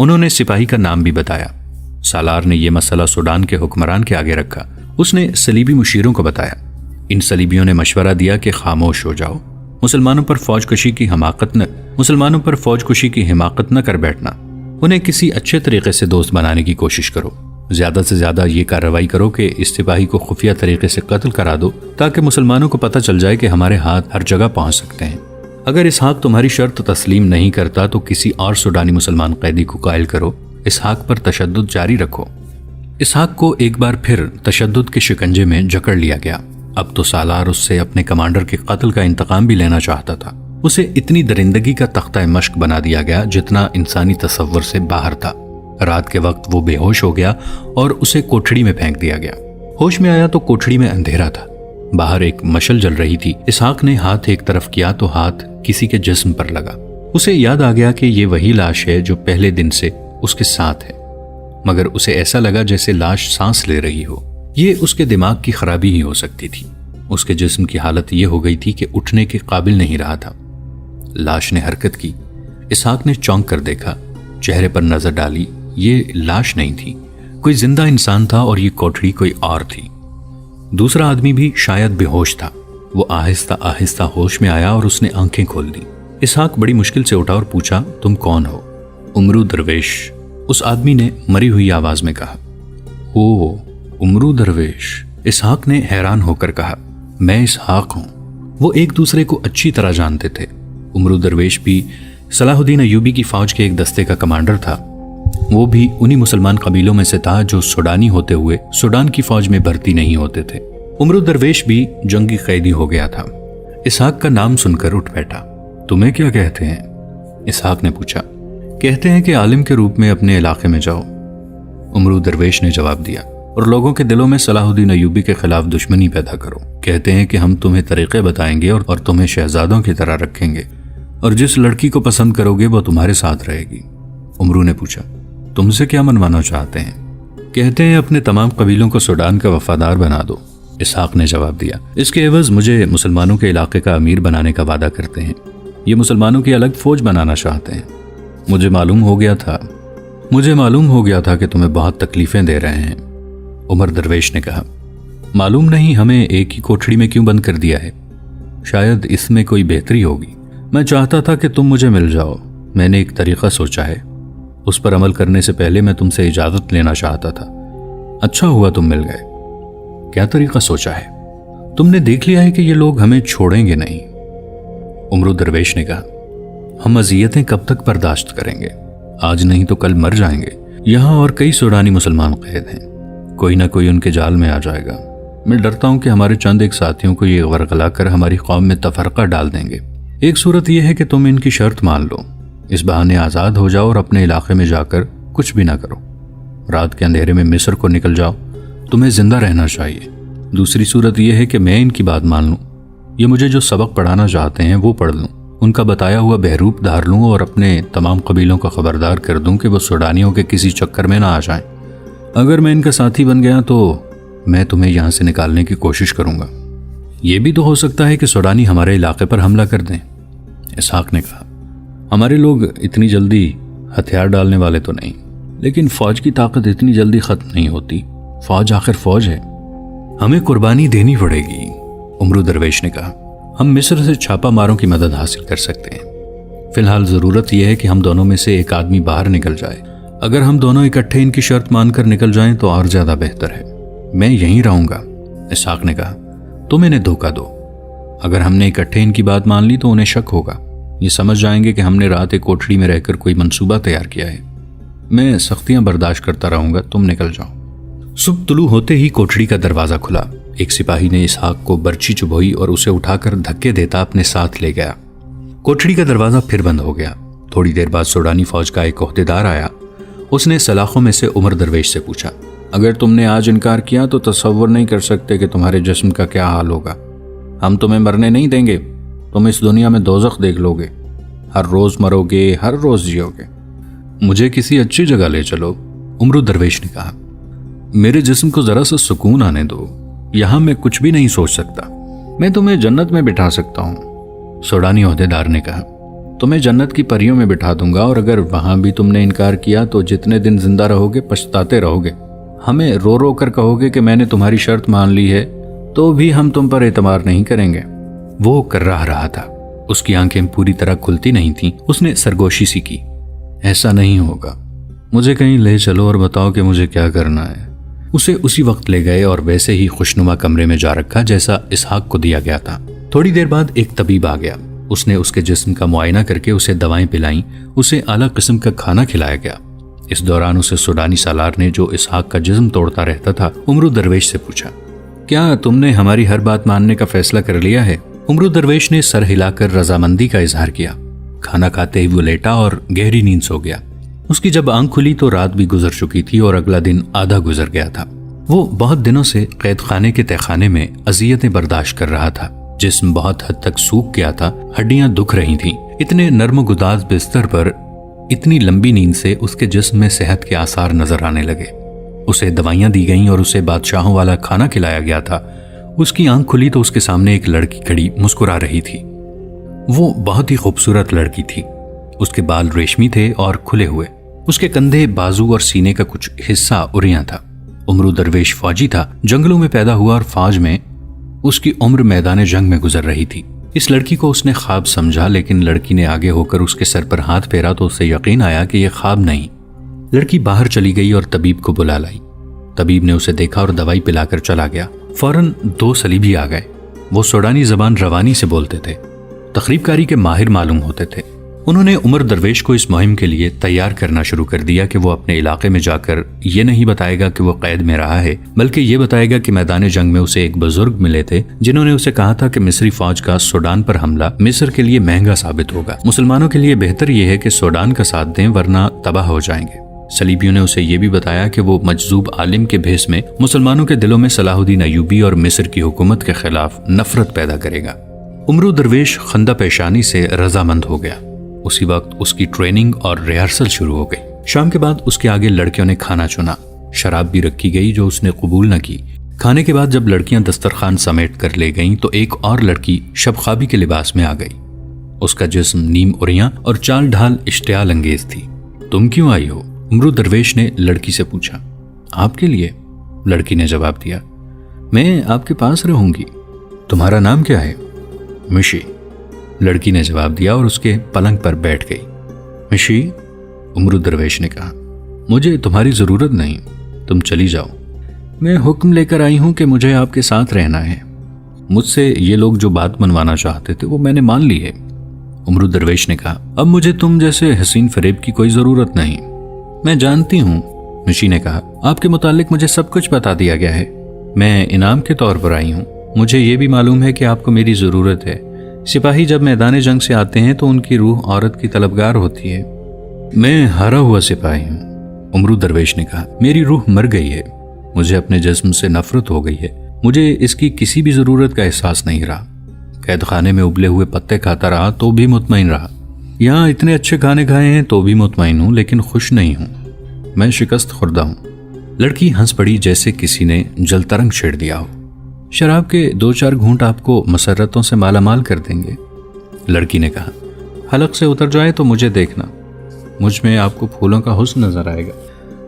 انہوں نے سپاہی کا نام بھی بتایا۔ سالار نے یہ مسئلہ سوڈان کے حکمران کے آگے رکھا۔ اس نے صلیبی مشیروں کو بتایا۔ ان صلیبیوں نے مشورہ دیا کہ خاموش ہو جاؤ، مسلمانوں پر فوج کشی کی حماقت نہ کر بیٹھنا، انہیں کسی اچھے طریقے سے دوست بنانے کی کوشش کرو، زیادہ سے زیادہ یہ کارروائی کرو کہ اس سپاہی کو خفیہ طریقے سے قتل کرا دو تاکہ مسلمانوں کو پتہ چل جائے کہ ہمارے ہاتھ ہر جگہ پہنچ سکتے ہیں۔ اگر اسحاق تمہاری شرط تسلیم نہیں کرتا تو کسی اور سوڈانی مسلمان قیدی کو قائل کرو، اسحاق پر تشدد جاری رکھو۔ اسحاق کو ایک بار پھر تشدد کے شکنجے میں جکڑ لیا گیا۔ اب تو سالار اس سے اپنے کمانڈر کے قتل کا انتقام بھی لینا چاہتا تھا۔ اسے اتنی درندگی کا تختہ مشق بنا دیا گیا جتنا انسانی تصور سے باہر تھا۔ رات کے وقت وہ بے ہوش ہو گیا اور اسے کوٹھڑی میں پھینک دیا گیا۔ ہوش میں آیا تو کوٹھڑی میں اندھیرا تھا، باہر ایک مشل جل رہی تھی۔ اسحاق نے ہاتھ ایک طرف کیا تو ہاتھ کسی کے جسم پر لگا۔ اسے یاد آ گیا کہ یہ وہی لاش ہے جو پہلے دن سے اس کے ساتھ ہے، مگر اسے ایسا لگا جیسے لاش سانس لے رہی ہو۔ یہ اس کے دماغ کی خرابی ہی ہو سکتی تھی۔ اس کے جسم کی حالت یہ ہو گئی تھی کہ اٹھنے کے قابل نہیں رہا تھا۔ لاش نے حرکت کی۔ اسحاق نے چونک کر دیکھا، چہرے پر نظر ڈالی۔ یہ لاش نہیں تھی، کوئی زندہ انسان تھا اور یہ کوٹھڑی کوئی اور تھی۔ دوسرا آدمی بھی شاید بے ہوش تھا۔ وہ آہستہ آہستہ ہوش میں آیا اور اس نے آنکھیں کھول دی۔ اسحاق بڑی مشکل سے اٹھا اور پوچھا، تم کون ہو؟ عمرو درویش، اس آدمی نے مری ہوئی آواز میں کہا۔ او عمرو درویش، اسحاق نے حیران ہو کر کہا، میں اسحاق ہوں۔ وہ ایک دوسرے کو اچھی طرح جانتے تھے۔ عمرو درویش بھی صلاح الدین ایوبی کی فوج کے ایک دستے کا کمانڈر تھا۔ وہ بھی انہی مسلمان قبیلوں میں سے تھا جو سوڈانی ہوتے ہوئے سوڈان کی فوج میں بھرتی نہیں ہوتے تھے۔ عمرو درویش بھی جنگی قیدی ہو گیا تھا۔ اسحاق کا نام سن کر اٹھ بیٹھا۔ تمہیں کیا کہتے ہیں؟ اسحاق نے پوچھا۔ کہتے ہیں کہ عالم کے روپ میں اپنے علاقے میں جاؤ، عمرو درویش نے جواب دیا، اور لوگوں کے دلوں میں صلاح الدین ایوبی کے خلاف دشمنی پیدا کرو۔ کہتے ہیں کہ ہم تمہیں طریقے بتائیں گے اور تمہیں شہزادوں کی طرح رکھیں گے، اور جس لڑکی کو پسند کرو گے وہ تمہارے ساتھ رہے گی۔ عمرو نے پوچھا، تم سے کیا منوانا چاہتے ہیں؟ کہتے ہیں اپنے تمام قبیلوں کو سوڈان کا وفادار بنا دو۔ اسحاق نے جواب دیا، اس کے عوض مجھے مسلمانوں کے علاقے کا امیر بنانے کا وعدہ کرتے ہیں۔ یہ مسلمانوں کی الگ فوج بنانا چاہتے ہیں۔ مجھے معلوم ہو گیا تھا کہ تمہیں بہت تکلیفیں دے رہے ہیں۔ عمر درویش نے کہا، معلوم نہیں ہمیں ایک ہی کوٹھڑی میں کیوں بند کر دیا ہے، شاید اس میں کوئی بہتری ہوگی۔ میں چاہتا تھا کہ تم مجھے مل جاؤ۔ میں نے ایک طریقہ سوچا ہے، اس پر عمل کرنے سے پہلے میں تم سے اجازت لینا چاہتا تھا۔ اچھا ہوا تم مل گئے۔ کیا طریقہ سوچا ہے؟ تم نے دیکھ لیا ہے کہ یہ لوگ ہمیں چھوڑیں گے نہیں۔ عمرو درویش نے کہا، ہم اذیتیں کب تک برداشت کریں گے؟ آج نہیں تو کل مر جائیں گے۔ یہاں اور کئی سوڈانی مسلمان قید ہیں، کوئی نہ کوئی ان کے جال میں آ جائے گا۔ میں ڈرتا ہوں کہ ہمارے چند ایک ساتھیوں کو یہ ورغلا کر ہماری قوم میں تفرقہ ڈال دیں گے۔ ایک صورت یہ ہے کہ تم ان کی شرط مان لو، اس بہانے آزاد ہو جاؤ اور اپنے علاقے میں جا کر کچھ بھی نہ کرو۔ رات کے اندھیرے میں مصر کو نکل جاؤ، تمہیں زندہ رہنا چاہیے۔ دوسری صورت یہ ہے کہ میں ان کی بات مان لوں، یہ مجھے جو سبق پڑھانا چاہتے ہیں وہ پڑھ لوں، ان کا بتایا ہوا بہروپ دھار لوں اور اپنے تمام قبیلوں کا خبردار کر دوں کہ وہ سوڈانیوں کے کسی چکر میں نہ آ جائیں۔ اگر میں ان کا ساتھی بن گیا تو میں تمہیں یہاں سے نکالنے کی کوشش کروں گا۔ یہ بھی تو ہو سکتا ہے کہ سوڈانی ہمارے علاقے پر حملہ کر دیں۔ اسحاق نے کہا، ہمارے لوگ اتنی جلدی ہتھیار ڈالنے والے تو نہیں، لیکن فوج کی طاقت اتنی جلدی ختم نہیں ہوتی۔ فوج آخر فوج ہے، ہمیں قربانی دینی پڑے گی۔ عمرو درویش نے کہا، ہم مصر سے چھاپا ماروں کی مدد حاصل کر سکتے ہیں۔ فی الحال ضرورت یہ ہے کہ ہم دونوں میں سے ایک آدمی باہر نکل جائے۔ اگر ہم دونوں اکٹھے ان کی شرط مان کر نکل جائیں تو اور زیادہ بہتر ہے۔ میں یہیں رہوں گا۔ اسحاق نے کہا، تم انہیں دھوکہ دو۔ اگر ہم نے اکٹھے ان کی بات مان لی تو انہیں شک ہوگا، یہ سمجھ جائیں گے کہ ہم نے رات ایک کوٹھڑی میں رہ کر کوئی منصوبہ تیار کیا ہے۔ میں سختیاں برداشت کرتا رہوں گا، تم نکل جاؤ۔ صبح طلوع ہوتے ہی کوٹھڑی کا دروازہ کھلا۔ ایک سپاہی نے اسحاق کو برچی چبھوئی اور اسے اٹھا کر دھکے دیتا اپنے ساتھ لے گیا۔ کوٹھڑی کا دروازہ پھر بند ہو گیا۔ تھوڑی دیر بعد سوڈانی فوج کا ایک عہدیدار آیا۔ اس نے سلاخوں میں سے عمر درویش سے پوچھا، اگر تم نے آج انکار کیا تو تصور نہیں کر سکتے کہ تمہارے جسم کا کیا حال ہوگا۔ ہم تمہیں مرنے نہیں دیں گے، تم اس دنیا میں دوزخ دیکھ لو گے، ہر روز مرو گے، ہر روز جیو گے۔ مجھے کسی اچھی جگہ لے چلو، عمرو درویش نے کہا۔ میرے جسم کو ذرا سا سکون آنے دو، یہاں میں کچھ بھی نہیں سوچ سکتا۔ میں تمہیں جنت میں بٹھا سکتا ہوں، سوڈانی عہدیدار نے کہا۔ تمہیں جنت کی پریوں میں بٹھا دوں گا، اور اگر وہاں بھی تم نے انکار کیا تو جتنے دن زندہ رہو گے پچھتاتے رہو گے۔ ہمیں رو رو کر کہو گے کہ میں نے تمہاری شرط مان لی ہے، تو بھی ہم تم پر اعتبار نہیں کریں گے۔ وہ کرراہ رہا تھا، اس کی آنکھیں پوری طرح کھلتی نہیں تھیں۔ اس نے سرگوشی سی کی، ایسا نہیں ہوگا، مجھے کہیں لے چلو اور بتاؤ کہ مجھے کیا کرنا ہے۔ اسے اسی وقت لے گئے اور ویسے ہی خوشنما کمرے میں جا رکھا جیسا اسحاق کو دیا گیا تھا۔ تھوڑی دیر بعد ایک طبیب آ گیا۔ اس نے اس کے جسم کا معائنہ کر کے اسے دوائیں پلائیں، اسے اعلیٰ قسم کا کھانا کھلایا گیا۔ اس دوران اسے سوڈانی سالار نے، جو اسحاق کا جسم توڑتا رہتا تھا، عمرو درویش سے پوچھا، کیا تم نے ہماری ہر بات ماننے کا فیصلہ کر لیا ہے؟ عمرو درویش نے سر ہلا کر رضامندی کا اظہار کیا۔ کھانا کھاتے ہی وہ لیٹا اور گہری نیند سو گیا۔ اس کی جب آنکھ کھلی تو رات بھی گزر چکی تھی اور اگلا دن آدھا گزر گیا تھا۔ وہ بہت دنوں سے قید خانے کے تہخانے میں اذیتیں برداشت کر رہا تھا۔ جسم بہت حد تک سوکھ گیا تھا، ہڈیاں دکھ رہی تھیں۔ اتنے نرم و گداز بستر پر اتنی لمبی نیند سے اس کے جسم میں صحت کے آثار نظر آنے لگے۔ اسے دوائیاں دی گئیں اور اسے بادشاہوں والا کھانا کھلایا گیا تھا۔ اس کی آنکھ کھلی تو اس کے سامنے ایک لڑکی کھڑی مسکرا رہی تھی۔ وہ بہت ہی خوبصورت لڑکی تھی۔ اس کے بال ریشمی تھے اور کھلے ہوئے۔ اس کے کندھے، بازو اور سینے کا کچھ حصہ اریاں تھا۔ عمرو درویش فوجی تھا، جنگلوں میں پیدا ہوا اور فوج میں اس کی عمر میدان جنگ میں گزر رہی تھی۔ اس لڑکی کو اس نے خواب سمجھا، لیکن لڑکی نے آگے ہو کر اس کے سر پر ہاتھ پھیرا تو اسے یقین آیا کہ یہ خواب نہیں۔ لڑکی باہر چلی گئی اور طبیب کو بلا لائی۔ طبیب نے اسے دیکھا اور دوائی پلا کر چلا گیا۔ فوراً 2 صلیبی آ گئے۔ وہ سوڈانی زبان روانی سے بولتے تھے، تخریب کاری کے ماہر معلوم ہوتے تھے۔ انہوں نے عمر درویش کو اس مہم کے لیے تیار کرنا شروع کر دیا کہ وہ اپنے علاقے میں جا کر یہ نہیں بتائے گا کہ وہ قید میں رہا ہے، بلکہ یہ بتائے گا کہ میدان جنگ میں اسے ایک بزرگ ملے تھے جنہوں نے اسے کہا تھا کہ مصری فوج کا سوڈان پر حملہ مصر کے لیے مہنگا ثابت ہوگا۔ مسلمانوں کے لیے بہتر یہ ہے کہ سوڈان کا ساتھ دیں ورنہ تباہ ہو جائیں گے۔ صلیبیوں نے اسے یہ بھی بتایا کہ وہ مجذوب عالم کے بھیس میں مسلمانوں کے دلوں میں صلاح الدین ایوبی اور مصر کی حکومت کے خلاف نفرت پیدا کرے گا۔ عمرو درویش خندہ پیشانی سے رضامند ہو گیا۔ اسی وقت اس کی ٹریننگ اور ریہرسل شروع ہو گئی۔ شام کے بعد اس کے آگے لڑکیوں نے کھانا چنا، شراب بھی رکھی گئی جو اس نے قبول نہ کی۔ کھانے کے بعد جب لڑکیاں دسترخوان سمیٹ کر لے گئیں تو ایک اور لڑکی شب خوابی کے لباس میں آ گئی۔ اس کا جسم نیم اریاں اور چال ڈھال اشتعال انگیز تھی۔ تم کیوں آئی ہو؟ عمرو درویش نے لڑکی سے پوچھا۔ آپ کے لیے، لڑکی نے جواب دیا، میں آپ کے پاس رہوں گی۔ تمہارا نام کیا ہے؟ مشی، لڑکی نے جواب دیا اور اس کے پلنگ پر بیٹھ گئی۔ مشی، عمرو درویش نے کہا، مجھے تمہاری ضرورت نہیں، تم چلی جاؤ۔ میں حکم لے کر آئی ہوں کہ مجھے آپ کے ساتھ رہنا ہے۔ مجھ سے یہ لوگ جو بات منوانا چاہتے تھے وہ میں نے مان لی ہے۔ عمرو درویش نے کہا، اب مجھے تم جیسے حسین فریب کی کوئی ضرورت نہیں۔ میں جانتی ہوں، مشی نے کہا، آپ کے متعلق مجھے سب کچھ بتا دیا گیا ہے۔ میں انعام کے طور پر آئی ہوں۔ مجھے یہ بھی معلوم ہے کہ آپ کو میری ضرورت ہے۔ سپاہی جب میدان جنگ سے آتے ہیں تو ان کی روح عورت کی طلبگار ہوتی ہے۔ میں ہارا ہوا سپاہی ہوں، عمرو درویش نے کہا، میری روح مر گئی ہے، مجھے اپنے جسم سے نفرت ہو گئی ہے، مجھے اس کی کسی بھی ضرورت کا احساس نہیں رہا۔ قید خانے میں ابلے ہوئے پتے کھاتا رہا تو بھی مطمئن رہا، یہاں اتنے اچھے کھانے کھائے ہیں تو بھی مطمئن ہوں، لیکن خوش نہیں ہوں، میں شکست خوردہ ہوں۔ لڑکی ہنس پڑی جیسے کسی نے جل ترنگ چھیڑ دیا ہو۔ شراب کے 2-4 گھونٹ آپ کو مسرتوں سے مالا مال کر دیں گے، لڑکی نے کہا۔ حلق سے اتر جائے تو مجھے دیکھنا، مجھ میں آپ کو پھولوں کا حسن نظر آئے گا۔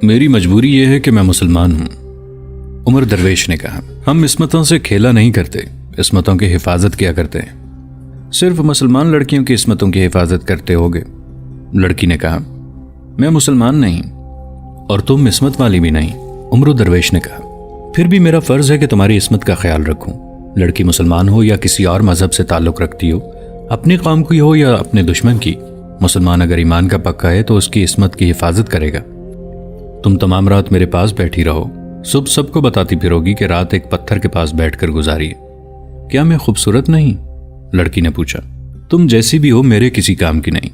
میری مجبوری یہ ہے کہ میں مسلمان ہوں، عمر درویش نے کہا۔ ہم عصمتوں سے کھیلا نہیں کرتے، عصمتوں کی حفاظت کیا کرتے ہیں۔ صرف مسلمان لڑکیوں کی عصمتوں کی حفاظت کرتے ہوگے، لڑکی نے کہا۔ میں مسلمان نہیں اور تم عصمت والی بھی نہیں، عمرو درویش نے کہا۔ پھر بھی میرا فرض ہے کہ تمہاری عصمت کا خیال رکھوں، لڑکی مسلمان ہو یا کسی اور مذہب سے تعلق رکھتی ہو، اپنی قوم کی ہو یا اپنے دشمن کی، مسلمان اگر ایمان کا پکا ہے تو اس کی عصمت کی حفاظت کرے گا۔ تم تمام رات میرے پاس بیٹھی رہو، صبح سب کو بتاتی پھرو گی کہ رات ایک پتھر کے پاس بیٹھ کر گزاری ہے۔ کیا میں خوبصورت نہیں؟ لڑکی نے پوچھا۔ تم جیسی بھی ہو میرے کسی کام کی نہیں،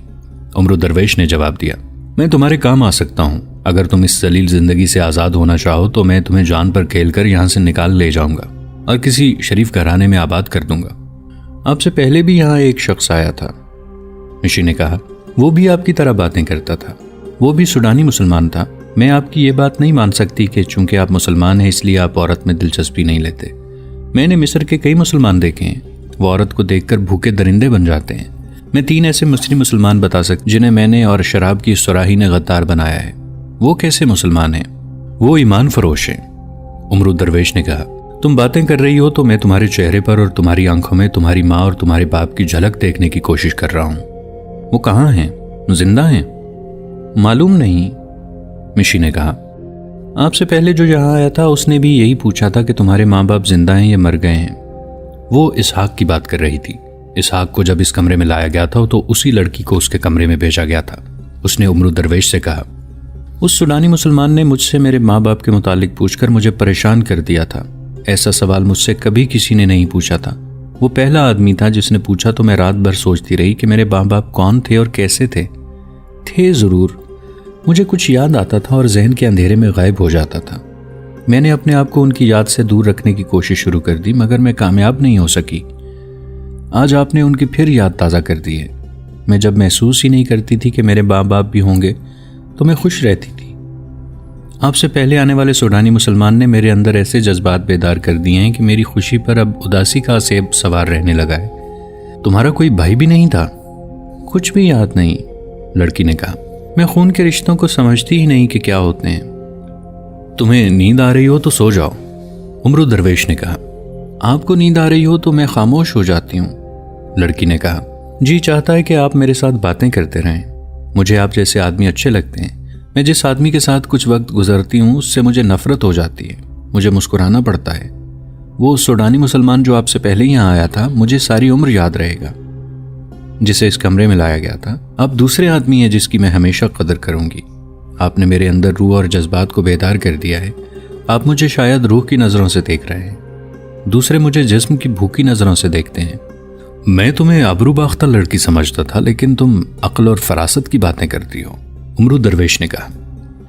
عمرو درویش نے جواب دیا۔ میں تمہارے کام آ سکتا ہوں، اگر تم اس ذلیل زندگی سے آزاد ہونا چاہو تو میں تمہیں جان پر کھیل کر یہاں سے نکال لے جاؤں گا اور کسی شریف گھرانے میں آباد کر دوں گا۔ آپ سے پہلے بھی یہاں ایک شخص آیا تھا، مشی نے کہا، وہ بھی آپ کی طرح باتیں کرتا تھا، وہ بھی سوڈانی مسلمان تھا۔ میں آپ کی یہ بات نہیں مان سکتی کہ چونکہ آپ مسلمان ہیں اس لیے آپ عورت میں دلچسپی نہیں لیتے۔ میں نے مصر کے کئی مسلمان دیکھے ہیں، وہ عورت کو دیکھ کر بھوکے درندے بن جاتے ہیں، میں 3 ایسے مسلمان بتا سکتا جنہیں میں نے اور شراب کی سراہی نے غدار بنایا ہے۔ وہ کیسے مسلمان ہیں؟ وہ ایمان فروش ہیں۔ عمرو درویش نے کہا، تم باتیں کر رہی ہو تو میں تمہارے چہرے پر اور تمہاری آنکھوں میں تمہاری ماں اور تمہارے باپ کی جھلک دیکھنے کی کوشش کر رہا ہوں۔ وہ کہاں ہیں؟ زندہ ہیں؟ معلوم نہیں، مشی نے کہا۔ آپ سے پہلے جو یہاں آیا تھا اس نے بھی یہی پوچھا تھا کہ تمہارے ماں باپ زندہ ہیں یا مر گئے ہیں۔ وہ اسحاق کی بات کر رہی تھی۔ اسحاق کو جب اس کمرے میں لایا گیا تھا تو اسی لڑکی کو اس کے کمرے میں بھیجا گیا تھا۔ اس نے عمرو درویش سے کہا، اس سوڈانی مسلمان نے مجھ سے میرے ماں باپ کے متعلق پوچھ کر مجھے پریشان کر دیا تھا۔ ایسا سوال مجھ سے کبھی کسی نے نہیں پوچھا تھا۔ وہ پہلا آدمی تھا جس نے پوچھا تو میں رات بھر سوچتی رہی کہ میرے ماں باپ کون تھے اور کیسے تھے ضرور، مجھے کچھ یاد آتا تھا اور ذہن کے اندھیرے میں غائب ہو جاتا تھا۔ میں نے اپنے آپ کو ان کی یاد سے دور رکھنے کی کوشش شروع کر دی مگر میں کامیاب نہیں ہو سکی۔ آج آپ نے ان کی پھر یاد تازہ کر دی ہے۔ میں جب محسوس ہی نہیں کرتی تھی کہ میرے ماں باپ بھی ہوں گے تو میں خوش رہتی تھی۔ آپ سے پہلے آنے والے سوڈانی مسلمان نے میرے اندر ایسے جذبات بیدار کر دیے ہیں کہ میری خوشی پر اب اداسی کا سیب سوار رہنے لگا ہے۔ تمہارا کوئی بھائی بھی نہیں تھا؟ کچھ بھی یاد نہیں، لڑکی نے کہا۔ میں خون کے رشتوں کو سمجھتی ہی نہیں کہ کیا ہوتے ہیں۔ تمہیں نیند آ رہی ہو تو سو جاؤ، عمرو درویش نے کہا۔ آپ کو نیند آ رہی ہو تو میں خاموش ہو جاتی ہوں، لڑکی نے کہا۔ جی چاہتا ہے کہ آپ میرے ساتھ باتیں کرتے رہیں۔ مجھے آپ جیسے آدمی اچھے لگتے ہیں۔ میں جس آدمی کے ساتھ کچھ وقت گزرتی ہوں اس سے مجھے نفرت ہو جاتی ہے، مجھے مسکرانا پڑتا ہے۔ وہ سوڈانی مسلمان جو آپ سے پہلے یہاں آیا تھا مجھے ساری عمر یاد رہے گا، جسے اس کمرے میں لایا گیا تھا۔ آپ دوسرے آدمی ہیں جس کی میں ہمیشہ قدر کروں گی۔ آپ نے میرے اندر روح اور جذبات کو بیدار کر دیا ہے۔ آپ مجھے شاید روح کی نظروں سے دیکھ رہے ہیں، دوسرے مجھے جسم کی بھوکی نظروں سے دیکھتے ہیں۔ میں تمہیں آبرو باختہ لڑکی سمجھتا تھا لیکن تم عقل اور فراست کی باتیں کرتی ہو، عمرو درویش نے کہا۔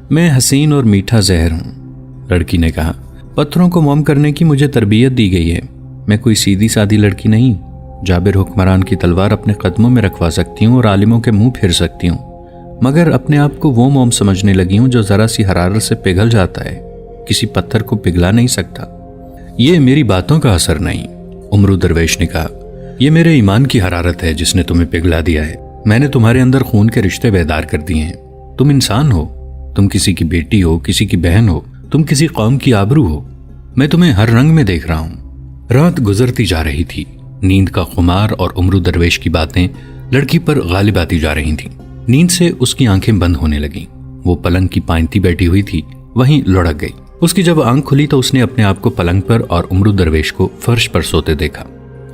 میں حسین اور میٹھا زہر ہوں، لڑکی نے کہا۔ پتھروں کو موم کرنے کی مجھے تربیت دی گئی ہے۔ میں کوئی سیدھی سادھی لڑکی نہیں۔ جابر حکمران کی تلوار اپنے قدموں میں رکھوا سکتی ہوں اور عالموں کے منہ پھیر سکتی ہوں، مگر اپنے آپ کو وہ موم سمجھنے لگی ہوں جو ذرا سی حرارت سے پگھل جاتا ہے، کسی پتھر کو پگھلا نہیں سکتا۔ یہ میری باتوں کا اثر نہیں، عمرو درویش نے کہا۔ یہ میرے ایمان کی حرارت ہے جس نے تمہیں پگھلا دیا ہے۔ میں نے تمہارے اندر خون کے رشتے بیدار کر دیے ہیں۔ تم انسان ہو، تم کسی کی بیٹی ہو، کسی کی بہن ہو، تم کسی قوم کی آبرو ہو۔ میں تمہیں ہر رنگ میں دیکھ رہا ہوں۔ رات گزرتی جا رہی تھی، نیند کا خمار اور عمرو درویش کی باتیں لڑکی پر غالب آتی جا رہی تھیں۔ نیند سے اس کی آنکھیں بند ہونے لگیں۔ وہ پلنگ کی پائنتی بیٹھی ہوئی تھی، وہیں لڑک گئی۔ اس کی جب آنکھ کھلی تو اس نے اپنے آپ کو پلنگ پر اور عمرو درویش کو فرش پر سوتے دیکھا۔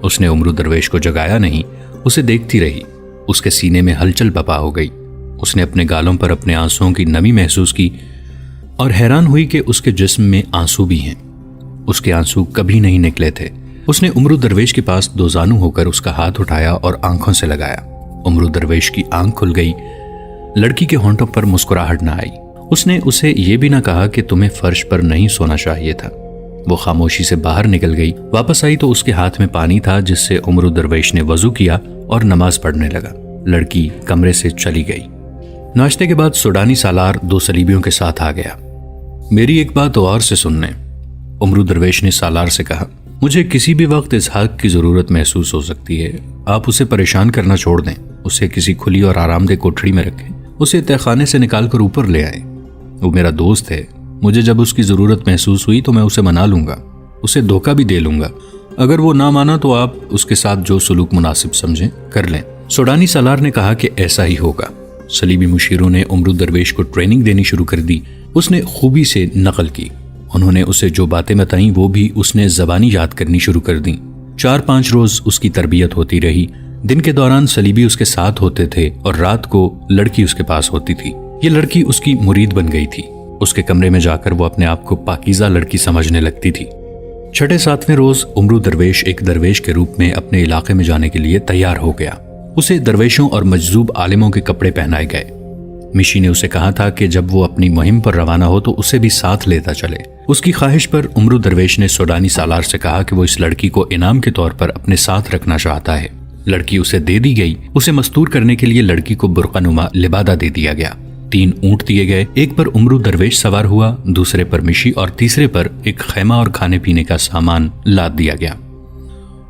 اس نے عمرو درویش کو جگایا نہیں، اسے دیکھتی رہی۔ اس کے سینے میں ہلچل بپا ہو گئی۔ اس نے اپنے گالوں پر اپنے آنسوؤں کی نمی محسوس کی اور حیران ہوئی کہ اس کے جسم میں آنسو بھی ہیں۔ اس کے آنسو کبھی نہیں نکلے تھے۔ اس نے عمرو درویش کے پاس دوزانو ہو کر اس کا ہاتھ اٹھایا اور آنکھوں سے لگایا۔ عمرو درویش کی آنکھ کھل گئی۔ لڑکی کے ہونٹوں پر مسکراہٹ نہ آئی۔ اس نے اسے یہ بھی نہ کہا کہ تمہیں فرش پر نہیں سونا چاہیے تھا۔ وہ خاموشی سے باہر نکل گئی۔ واپس آئی تو اس کے ہاتھ میں پانی تھا جس سے عمرو درویش نے وضو کیا اور نماز پڑھنے لگا۔ لڑکی کمرے سے چلی گئی۔ ناشتے کے بعد سوڈانی سالار 2 صلیبیوں کے ساتھ آ گیا۔ میری ایک بات غور سے سننے، عمرو درویش نے سالار سے کہا۔ مجھے کسی بھی وقت اسحاق کی ضرورت محسوس ہو سکتی ہے۔ آپ اسے پریشان کرنا چھوڑ دیں، اسے کسی کھلی اور آرام دہ کوٹھڑی میں رکھیں، اسے تہخانے سے نکال کر اوپر لے آئیں۔ وہ میرا دوست ہے، مجھے جب اس کی ضرورت محسوس ہوئی تو میں اسے منا لوں گا، اسے دھوکہ بھی دے لوں گا۔ اگر وہ نہ مانا تو آپ اس کے ساتھ جو سلوک مناسب سمجھیں کر لیں۔ سوڈانی سالار نے کہا کہ ایسا ہی ہوگا۔ صلیبی مشیروں نے عمرو درویش کو ٹریننگ دینی شروع کر دی۔ اس نے خوبی سے نقل کی۔ انہوں نے اسے جو باتیں بتائیں وہ بھی اس نے زبانی یاد کرنی شروع کر دیں۔ 4-5 روز اس کی تربیت ہوتی رہی۔ دن کے دوران صلیبی اس کے ساتھ ہوتے تھے اور رات کو لڑکی اس کے پاس ہوتی تھی۔ یہ لڑکی اس کی مرید بن گئی تھی۔ اس کے کمرے میں جا کر وہ اپنے آپ کو پاکیزہ لڑکی سمجھنے لگتی تھی۔ 6-7ویں روز عمرو درویش ایک درویش کے روپ میں اپنے علاقے میں جانے کے لیے تیار ہو گیا۔ اسے درویشوں اور مجذوب عالموں کے کپڑے پہنائے گئے۔ مشی نے اسے کہا تھا کہ جب وہ اپنی مہم پر روانہ ہو تو اسے بھی ساتھ لیتا چلے۔ اس کی خواہش پر عمرو درویش نے سوڈانی سالار سے کہا کہ وہ اس لڑکی کو انعام کے طور پر اپنے ساتھ رکھنا چاہتا ہے۔ لڑکی اسے دے دی گئی۔ اسے مستور کرنے کے لیے لڑکی کو برقع نما لبادہ دے دیا گیا۔ 3 اونٹ دیے گئے، ایک پر عمرو درویش سوار ہوا، دوسرے پر مشی اور تیسرے پر ایک خیمہ اور کھانے پینے کا سامان لاد دیا گیا۔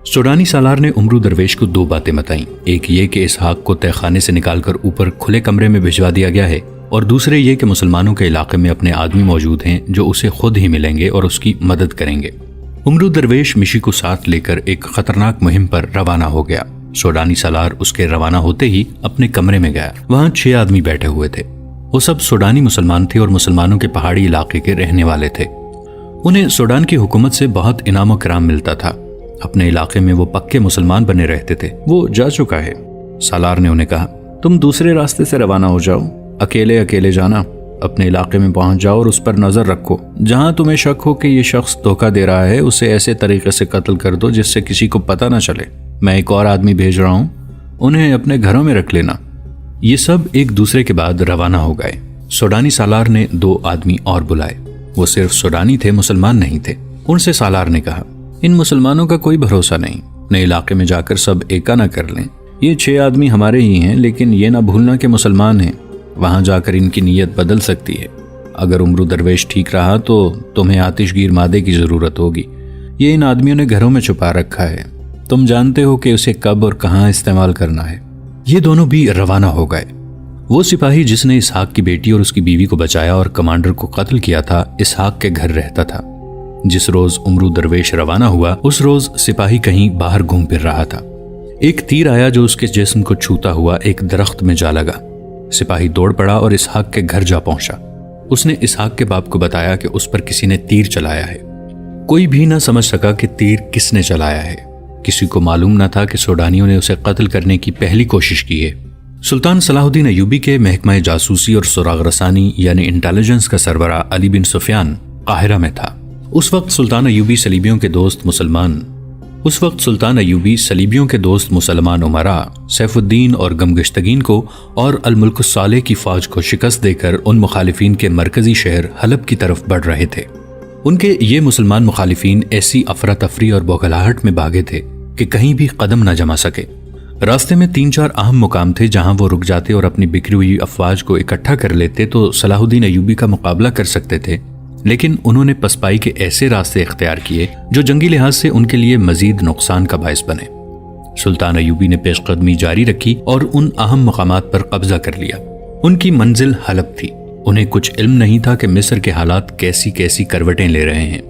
سوڈانی سالار نے عمرو درویش کو 2 باتیں بتائیں، ایک یہ کہ اسحاق کو تہ خانے سے نکال کر اوپر کھلے کمرے میں بھجوا دیا گیا ہے، اور دوسرے یہ کہ مسلمانوں کے علاقے میں اپنے آدمی موجود ہیں جو اسے خود ہی ملیں گے اور اس کی مدد کریں گے۔ عمرو درویش مشی کو ساتھ لے کر ایک خطرناک مہم پر روانہ ہو گیا۔ سوڈانی سالار اس کے روانہ ہوتے ہی اپنے کمرے میں گیا۔ وہاں 6 آدمی بیٹھے ہوئے تھے۔ وہ سب سوڈانی مسلمان تھے اور مسلمانوں کے پہاڑی علاقے کے رہنے والے تھے۔ انہیں سوڈان کی حکومت سے بہت انعام و کرام ملتا تھا۔ اپنے علاقے میں وہ پکے مسلمان بنے رہتے تھے۔ وہ جا چکا ہے۔ سالار نے انہیں کہا، تم دوسرے راستے سے روانہ ہو جاؤ، اکیلے جانا، اپنے علاقے میں پہنچ جاؤ اور اس پر نظر رکھو۔ جہاں تمہیں شک ہو کہ یہ شخص دھوکہ دے رہا ہے، اسے ایسے طریقے سے قتل کر دو جس سے کسی کو پتہ نہ چلے۔ میں ایک اور آدمی بھیج رہا ہوں، انہیں اپنے گھروں میں رکھ لینا۔ یہ سب ایک دوسرے کے بعد روانہ ہو گئے۔ سوڈانی سالار نے 2 آدمی اور بلائے۔ وہ صرف سوڈانی تھے، مسلمان نہیں تھے۔ ان سے سالار نے کہا، ان مسلمانوں کا کوئی بھروسہ نہیں، نئے علاقے میں جا کر سب ایکا نہ کر لیں۔ یہ 6 آدمی ہمارے ہی ہیں، لیکن یہ نہ بھولنا کہ مسلمان ہیں، وہاں جا کر ان کی نیت بدل سکتی ہے۔ اگر عمرو درویش ٹھیک رہا تو تمہیں آتش گیر مادے کی ضرورت ہوگی۔ یہ ان آدمیوں نے گھروں میں چھپا رکھا ہے، تم جانتے ہو کہ اسے کب اور کہاں استعمال کرنا ہے۔ یہ دونوں بھی روانہ ہو گئے۔ وہ سپاہی جس نے اسحاق کی بیٹی اور اس کی بیوی کو بچایا اور کمانڈر کو قتل کیا تھا، اسحاق کے گھر رہتا تھا۔ جس روز عمرو درویش روانہ ہوا، اس روز سپاہی کہیں باہر گھوم پھر رہا تھا۔ ایک تیر آیا جو اس کے جسم کو چھوتا ہوا ایک درخت میں جا لگا۔ سپاہی دوڑ پڑا اور اسحاق کے گھر جا پہنچا۔ اس نے اسحاق کے باپ کو بتایا کہ اس پر کسی نے تیر چلایا ہے۔ کوئی بھی نہ سمجھ سکا کہ تیر کس نے چلایا ہے۔ کسی کو معلوم نہ تھا کہ سوڈانیوں نے اسے قتل کرنے کی پہلی کوشش کی ہے۔ سلطان صلاح الدین ایوبی کے محکمہ جاسوسی اور سراغ رسانی یعنی انٹیلیجنس کا سربراہ علی بن سفیان قاہرہ میں تھا۔ اس وقت سلطان ایوبی صلیبیوں کے دوست مسلمان امراء سیف الدین اور گمگشتگین کو اور الملک الصالح کی فوج کو شکست دے کر ان مخالفین کے مرکزی شہر حلب کی طرف بڑھ رہے تھے۔ ان کے یہ مسلمان مخالفین ایسی افراتفری اور بوگھلاہٹ میں بھاگے تھے کہ کہیں بھی قدم نہ جما سکے۔ راستے میں 3-4 اہم مقام تھے جہاں وہ رک جاتے اور اپنی بکھری ہوئی افواج کو اکٹھا کر لیتے تو صلاح الدین ایوبی کا مقابلہ کر سکتے تھے، لیکن انہوں نے پسپائی کے ایسے راستے اختیار کیے جو جنگی لحاظ سے ان کے لیے مزید نقصان کا باعث بنے۔ سلطان ایوبی نے پیش قدمی جاری رکھی اور ان اہم مقامات پر قبضہ کر لیا۔ ان کی منزل حلب تھی۔ انہیں کچھ علم نہیں تھا کہ مصر کے حالات کیسی کروٹیں لے رہے ہیں۔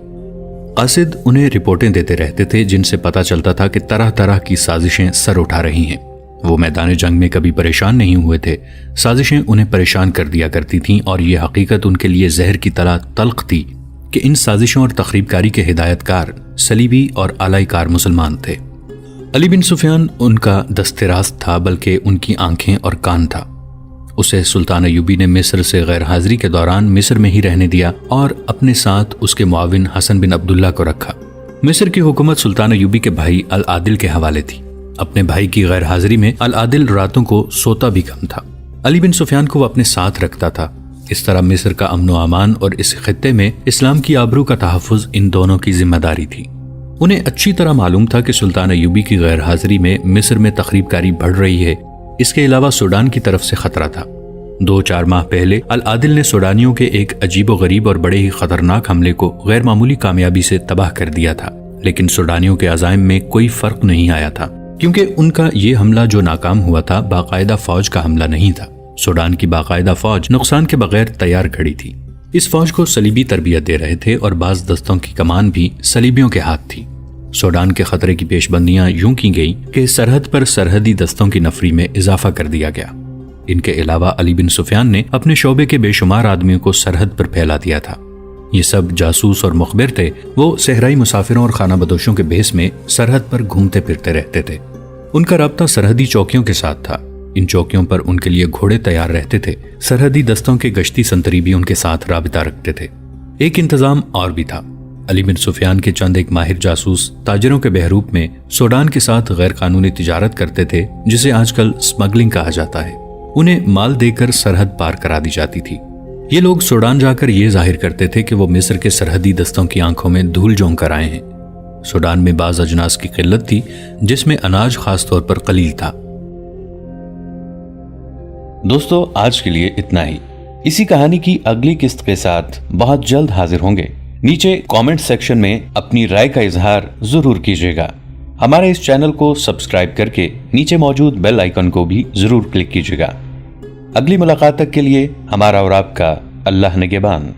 قاصد انہیں رپورٹیں دیتے رہتے تھے جن سے پتہ چلتا تھا کہ طرح طرح کی سازشیں سر اٹھا رہی ہیں۔ وہ میدان جنگ میں کبھی پریشان نہیں ہوئے تھے، سازشیں انہیں پریشان کر دیا کرتی تھیں، اور یہ حقیقت ان کے لیے زہر کی طرح تلخ تھی کہ ان سازشوں اور تخریب کاری کے ہدایت کار صلیبی اور آلائی کار مسلمان تھے۔ علی بن سفیان ان کا دست راست تھا، بلکہ ان کی آنکھیں اور کان تھا۔ اسے سلطان ایوبی نے مصر سے غیر حاضری کے دوران مصر میں ہی رہنے دیا اور اپنے ساتھ اس کے معاون حسن بن عبداللہ کو رکھا۔ مصر کی حکومت سلطان ایوبی کے بھائی العادل کے حوالے تھی۔ اپنے بھائی کی غیر حاضری میں العادل راتوں کو سوتا بھی کم تھا۔ علی بن سفیان کو وہ اپنے ساتھ رکھتا تھا۔ اس طرح مصر کا امن و امان اور اس خطے میں اسلام کی آبرو کا تحفظ ان دونوں کی ذمہ داری تھی۔ انہیں اچھی طرح معلوم تھا کہ سلطان ایوبی کی غیر حاضری میں مصر میں تخریب کاری بڑھ رہی ہے۔ اس کے علاوہ سوڈان کی طرف سے خطرہ تھا۔ 2-4 ماہ پہلے العادل نے سوڈانیوں کے ایک عجیب و غریب اور بڑے ہی خطرناک حملے کو غیر معمولی کامیابی سے تباہ کر دیا تھا، لیکن سوڈانیوں کے عزائم میں کوئی فرق نہیں آیا تھا، کیونکہ ان کا یہ حملہ جو ناکام ہوا تھا باقاعدہ فوج کا حملہ نہیں تھا۔ سوڈان کی باقاعدہ فوج نقصان کے بغیر تیار کھڑی تھی۔ اس فوج کو صلیبی تربیت دے رہے تھے اور بعض دستوں کی کمان بھی صلیبیوں کے ہاتھ تھی۔ سوڈان کے خطرے کی پیش بندیاں یوں کی گئیں کہ سرحد پر سرحدی دستوں کی نفری میں اضافہ کر دیا گیا۔ ان کے علاوہ علی بن سفیان نے اپنے شعبے کے بے شمار آدمیوں کو سرحد پر پھیلا دیا تھا۔ یہ سب جاسوس اور مخبر تھے۔ وہ صحرائی مسافروں اور خانہ بدوشوں کے بھیس میں سرحد پر گھومتے پھرتے رہتے تھے۔ ان کا رابطہ سرحدی چوکیوں کے ساتھ تھا۔ ان چوکیوں پر ان کے لیے گھوڑے تیار رہتے تھے۔ سرحدی دستوں کے گشتی سنتری بھی ان کے ساتھ رابطہ رکھتے تھے۔ ایک انتظام اور بھی تھا۔ علی بن سفیان کے چند ایک ماہر جاسوس تاجروں کے بہروپ میں سوڈان کے ساتھ غیر قانونی تجارت کرتے تھے، جسے آج کل اسمگلنگ کہا جاتا ہے۔ انہیں مال دے کر سرحد پار کرا دی جاتی تھی۔ یہ لوگ سوڈان جا کر یہ ظاہر کرتے تھے کہ وہ مصر کے سرحدی دستوں کی آنکھوں میں دھول جھونک کر آئے ہیں۔ سوڈان میں بعض اجناس کی قلت تھی، جس میں اناج خاص طور پر قلیل تھا۔ دوستو، آج کے لیے اتنا ہی۔ اسی کہانی کی اگلی قسط کے ساتھ بہت جلد حاضر ہوں گے۔ نیچے کامنٹ سیکشن میں اپنی رائے کا اظہار ضرور کیجیے گا۔ ہمارے اس چینل کو سبسکرائب کر کے نیچے موجود بیل آئیکن کو بھی ضرور کلک کیجیے گا۔ اگلی ملاقات تک کے لیے ہمارا اور آپ کا اللہ نگہبان۔